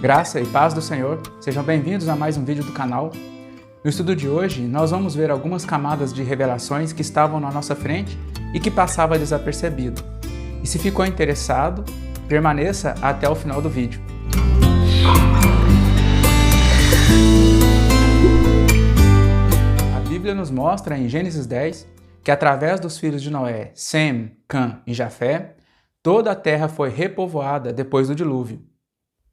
Graça e paz do Senhor, sejam bem-vindos a mais um vídeo do canal. No estudo de hoje, nós vamos ver algumas camadas de revelações que estavam na nossa frente e que passava desapercebido. E se ficou interessado, permaneça até o final do vídeo. A Bíblia nos mostra em Gênesis 10 que através dos filhos de Noé, Sem, Cã e Jafé, toda a terra foi repovoada depois do dilúvio.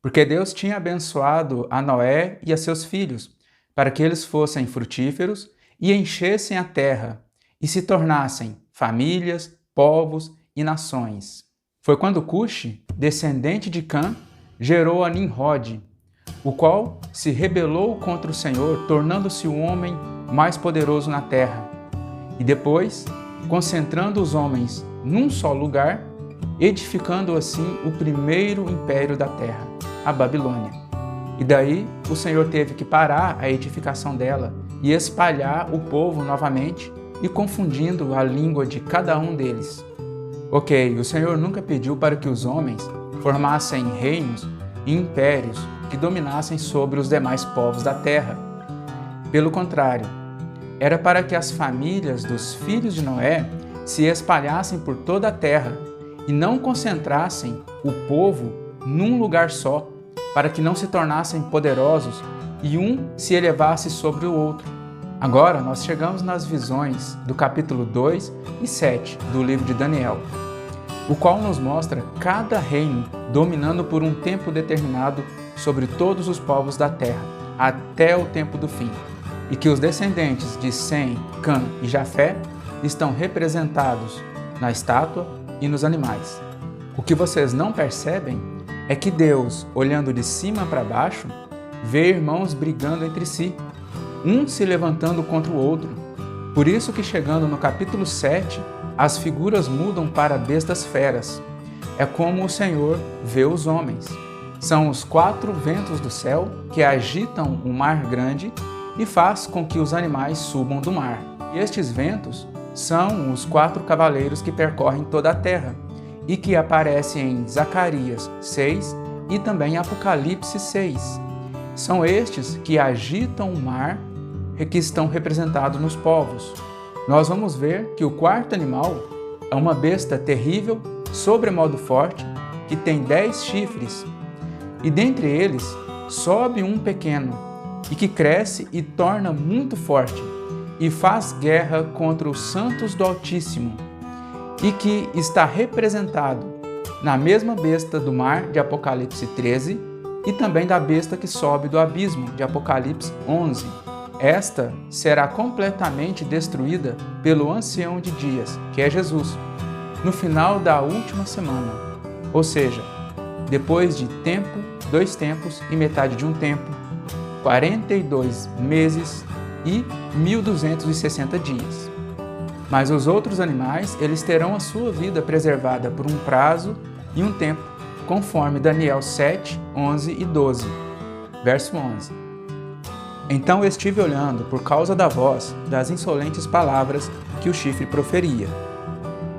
Porque Deus tinha abençoado a Noé e a seus filhos, para que eles fossem frutíferos e enchessem a terra, e se tornassem famílias, povos e nações. Foi quando Cuxi, descendente de Cã, gerou a Nimrod, o qual se rebelou contra o Senhor, tornando-se o homem mais poderoso na terra. E depois, concentrando os homens num só lugar, edificando assim o primeiro império da terra, a Babilônia. E daí o Senhor teve que parar a edificação dela e espalhar o povo novamente e confundindo a língua de cada um deles. O Senhor nunca pediu para que os homens formassem reinos e impérios que dominassem sobre os demais povos da terra. Pelo contrário, era para que as famílias dos filhos de Noé se espalhassem por toda a terra e não concentrassem o povo num lugar só, para que não se tornassem poderosos e um se elevasse sobre o outro. Agora nós chegamos nas visões do capítulo 2 e 7 do livro de Daniel, o qual nos mostra cada reino dominando por um tempo determinado sobre todos os povos da terra, até o tempo do fim, e que os descendentes de Sem, Cã e Jafé estão representados na estátua e nos animais. O que vocês não percebem é que Deus, olhando de cima para baixo, vê irmãos brigando entre si, um se levantando contra o outro. Por isso que chegando no capítulo 7, as figuras mudam para bestas feras. É como o Senhor vê os homens. São os 4 ventos do céu que agitam o mar grande e faz com que os animais subam do mar. E estes ventos são os 4 cavaleiros que percorrem toda a terra e que aparecem em Zacarias 6 e também em Apocalipse 6. São estes que agitam o mar e que estão representados nos povos. Nós vamos ver que o 4º animal é uma besta terrível, sobremodo forte, que tem 10 chifres, e dentre eles sobe um pequeno, e que cresce e torna muito forte, e faz guerra contra os santos do Altíssimo, e que está representado na mesma besta do mar de Apocalipse 13 e também da besta que sobe do abismo de Apocalipse 11. Esta será completamente destruída pelo ancião de dias, que é Jesus, no final da última semana, ou seja, depois de tempo, 2 tempos e metade de um tempo, 42 meses e 1260 dias. Mas os outros animais, eles terão a sua vida preservada por um prazo e um tempo, conforme Daniel 7, 11 e 12. Verso 11. Então eu estive olhando por causa da voz das insolentes palavras que o chifre proferia.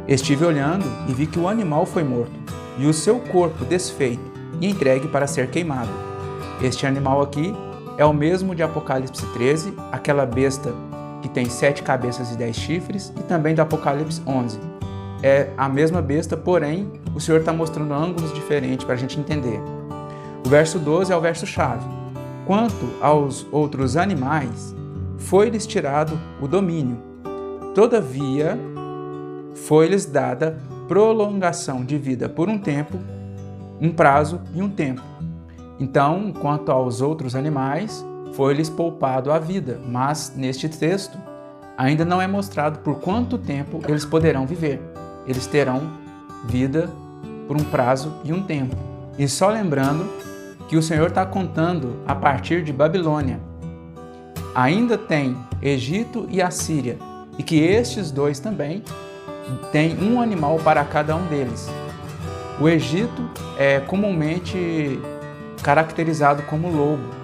Estive olhando e vi que o animal foi morto, e o seu corpo desfeito e entregue para ser queimado. Este animal aqui é o mesmo de Apocalipse 13, aquela besta que tem 7 cabeças e 10 chifres, e também do Apocalipse 11. É a mesma besta, porém, o Senhor está mostrando ângulos diferentes para a gente entender. O verso 12 é o verso-chave. Quanto aos outros animais, foi-lhes tirado o domínio. Todavia, foi-lhes dada prolongação de vida por um tempo, um prazo e um tempo. Então, quanto aos outros animais, foi-lhes poupado a vida, mas neste texto ainda não é mostrado por quanto tempo eles poderão viver. Eles terão vida por um prazo e um tempo. E só lembrando que o Senhor está contando a partir de Babilônia. Ainda tem Egito e Assíria, e que estes 2 também têm um animal para cada um deles. O Egito é comumente caracterizado como lobo.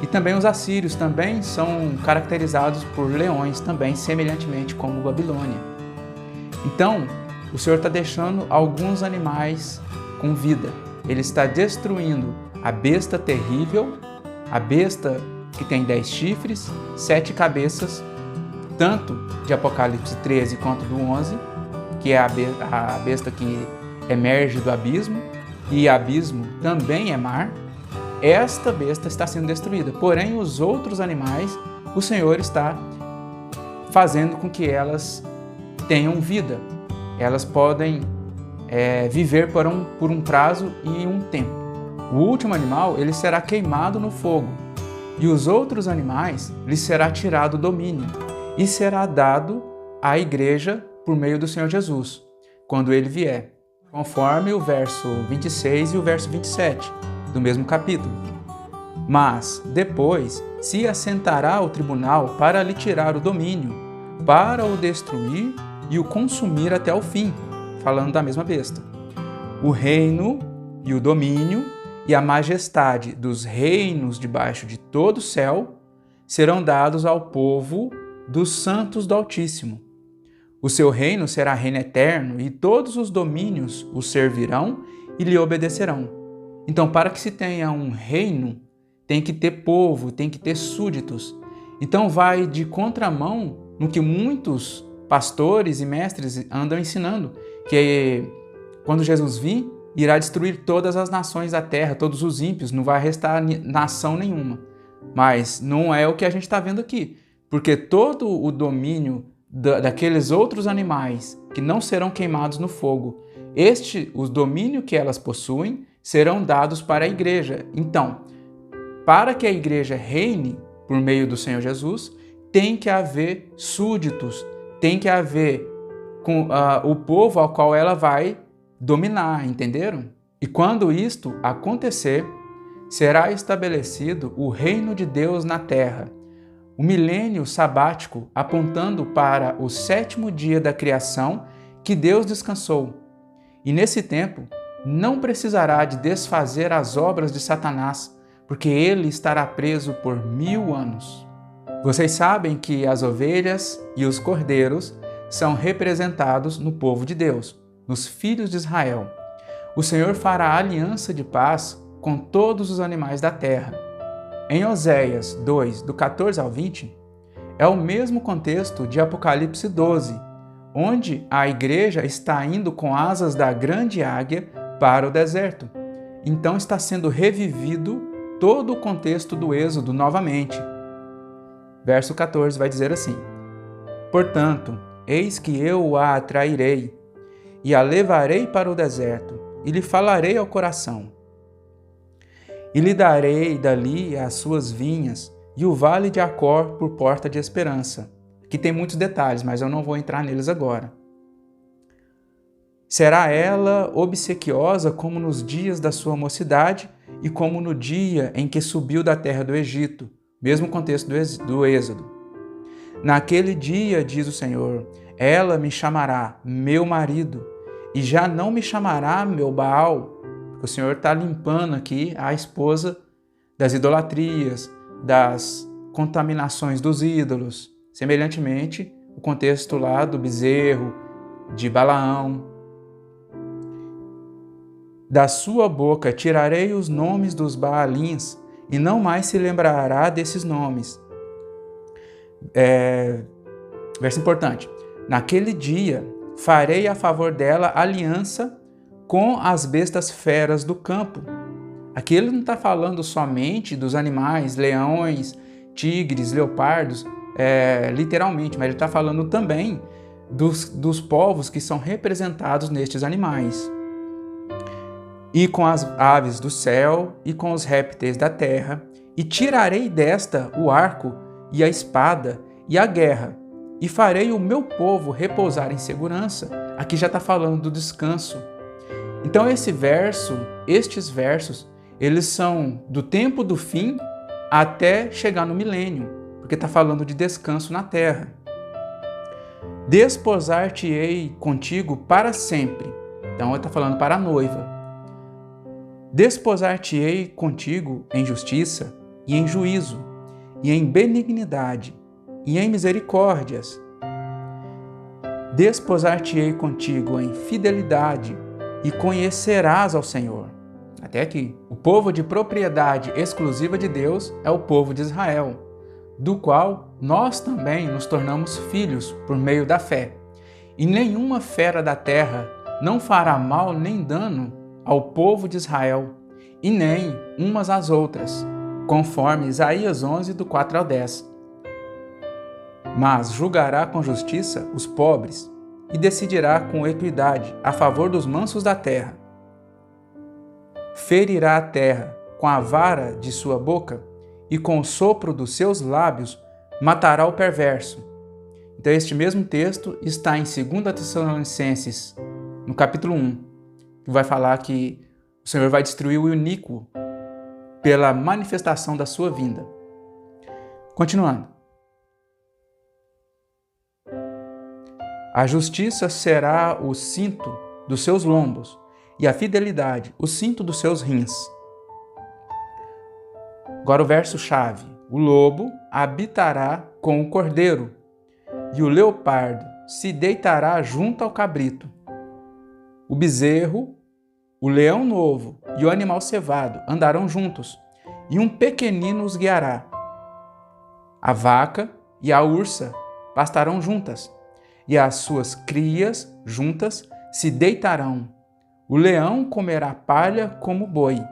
E também os assírios também são caracterizados por leões, também semelhantemente como Babilônia. Então, o Senhor está deixando alguns animais com vida. Ele está destruindo a besta terrível, a besta que tem 10 chifres, 7 cabeças, tanto de Apocalipse 13 quanto do 11, que é a besta que emerge do abismo, e abismo também é mar. Esta besta está sendo destruída, porém os outros animais, o Senhor está fazendo com que elas tenham vida. Elas podem viver por um prazo e um tempo. O último animal, ele será queimado no fogo, e os outros animais lhes será tirado o domínio, e será dado à igreja por meio do Senhor Jesus, quando ele vier, conforme o verso 26 e o verso 27 do mesmo capítulo. Mas depois se assentará o tribunal para lhe tirar o domínio, para o destruir e o consumir até o fim, falando da mesma besta. O reino e o domínio e a majestade dos reinos debaixo de todo o céu serão dados ao povo dos santos do Altíssimo. O seu reino será reino eterno, e todos os domínios o servirão e lhe obedecerão. Então, para que se tenha um reino, tem que ter povo, tem que ter súditos. Então, vai de contramão no que muitos pastores e mestres andam ensinando, que quando Jesus vir, irá destruir todas as nações da terra, todos os ímpios, não vai restar nação nenhuma. Mas não é o que a gente está vendo aqui, porque todo o domínio daqueles outros animais que não serão queimados no fogo, os domínios que elas possuem serão dados para a igreja. Então, para que a igreja reine por meio do Senhor Jesus, tem que haver súditos, tem que haver o povo ao qual ela vai dominar, entenderam? E quando isto acontecer, será estabelecido o reino de Deus na terra, o milênio sabático apontando para o 7º dia da criação que Deus descansou. E nesse tempo não precisará de desfazer as obras de Satanás, porque ele estará preso por 1000 anos. Vocês sabem que as ovelhas e os cordeiros são representados no povo de Deus, nos filhos de Israel. O Senhor fará aliança de paz com todos os animais da terra. Em Oséias 2, do 14 ao 20, é o mesmo contexto de Apocalipse 12, onde a igreja está indo com asas da grande águia para o deserto. Então está sendo revivido todo o contexto do Êxodo novamente. Verso 14 vai dizer assim: Portanto, eis que eu a atrairei, e a levarei para o deserto, e lhe falarei ao coração. E lhe darei dali as suas vinhas, e o vale de Acor por porta de esperança. Aqui tem muitos detalhes, mas eu não vou entrar neles agora. Será ela obsequiosa como nos dias da sua mocidade, e como no dia em que subiu da terra do Egito, mesmo contexto do Êxodo. Naquele dia, diz o Senhor, ela me chamará meu marido, e já não me chamará meu Baal, porque o Senhor está limpando aqui a esposa das idolatrias, das contaminações dos ídolos. Semelhantemente, o contexto lá do bezerro, de Balaão. Da sua boca tirarei os nomes dos Baalins, e não mais se lembrará desses nomes. Verso importante. Naquele dia farei a favor dela aliança com as bestas feras do campo. Aqui ele não está falando somente dos animais, leões, tigres, leopardos, literalmente, mas ele está falando também dos povos que são representados nestes animais. E com as aves do céu e com os répteis da terra, e tirarei desta o arco e a espada e a guerra, e farei o meu povo repousar em segurança. Aqui já está falando do descanso. Então estes versos, eles são do tempo do fim até chegar no milênio, porque está falando de descanso na terra. Desposar-te-ei contigo para sempre. Então ele está falando para a noiva. Desposar-te-ei contigo em justiça e em juízo, e em benignidade, e em misericórdias. Desposar-te-ei contigo em fidelidade, e conhecerás ao Senhor. Até aqui. O povo de propriedade exclusiva de Deus é o povo de Israel, do qual nós também nos tornamos filhos por meio da fé. E nenhuma fera da terra não fará mal nem dano ao povo de Israel, e nem umas às outras, conforme Isaías 11, do 4 ao 10. Mas julgará com justiça os pobres e decidirá com equidade a favor dos mansos da terra. Ferirá a terra com a vara de sua boca e com o sopro dos seus lábios matará o perverso. Então este mesmo texto está em 2 Tessalonicenses, no capítulo 1, que vai falar que o Senhor vai destruir o iníquo pela manifestação da sua vinda. Continuando. A justiça será o cinto dos seus lombos, e a fidelidade o cinto dos seus rins. Agora o verso-chave. O lobo habitará com o cordeiro, e o leopardo se deitará junto ao cabrito. O bezerro, o leão novo e o animal cevado andarão juntos, e um pequenino os guiará. A vaca e a ursa pastarão juntas, e as suas crias juntas se deitarão. O leão comerá palha como boi.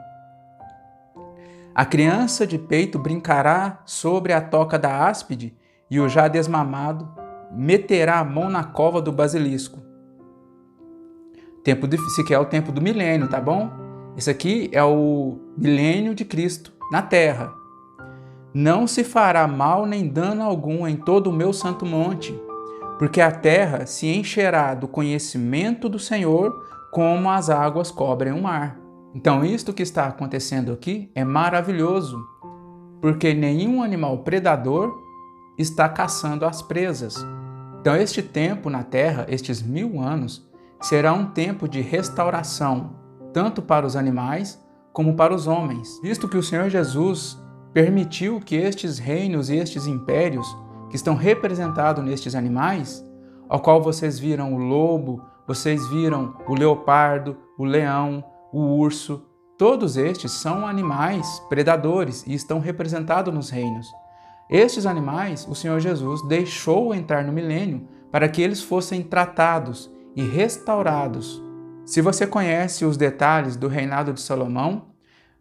A criança de peito brincará sobre a toca da áspide, e o já desmamado meterá a mão na cova do basilisco. Esse aqui é o tempo do milênio, tá bom? Esse aqui é o milênio de Cristo na terra. Não se fará mal nem dano algum em todo o meu santo monte, porque a terra se encherá do conhecimento do Senhor, como as águas cobrem o mar. Então, isto que está acontecendo aqui é maravilhoso, porque nenhum animal predador está caçando as presas. Então, este tempo na terra, estes 1000 anos, será um tempo de restauração, tanto para os animais como para os homens, visto que o Senhor Jesus permitiu que estes reinos e estes impérios que estão representados nestes animais, ao qual vocês viram o lobo, vocês viram o leopardo, o leão, o urso, todos estes são animais predadores e estão representados nos reinos. Estes animais, o Senhor Jesus deixou entrar no milênio para que eles fossem tratados e restaurados. Se você conhece os detalhes do reinado de Salomão,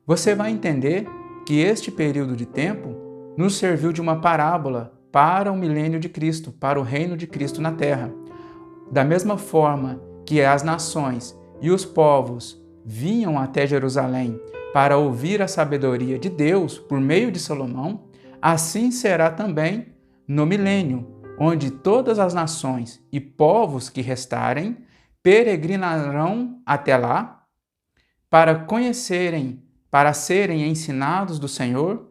você vai entender que este período de tempo nos serviu de uma parábola para o milênio de Cristo, para o reino de Cristo na terra. Da mesma forma que as nações e os povos vinham até Jerusalém para ouvir a sabedoria de Deus por meio de Salomão, assim será também no milênio, onde todas as nações e povos que restarem peregrinarão até lá para conhecerem, para serem ensinados do Senhor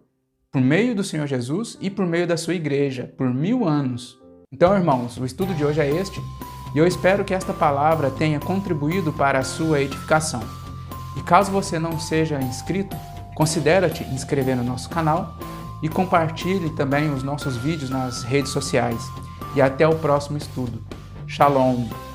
por meio do Senhor Jesus e por meio da sua igreja por 1000 anos. Então, irmãos, o estudo de hoje é este, e eu espero que esta palavra tenha contribuído para a sua edificação. E caso você não seja inscrito, considere-te inscrever no nosso canal e compartilhe também os nossos vídeos nas redes sociais. E até o próximo estudo. Shalom!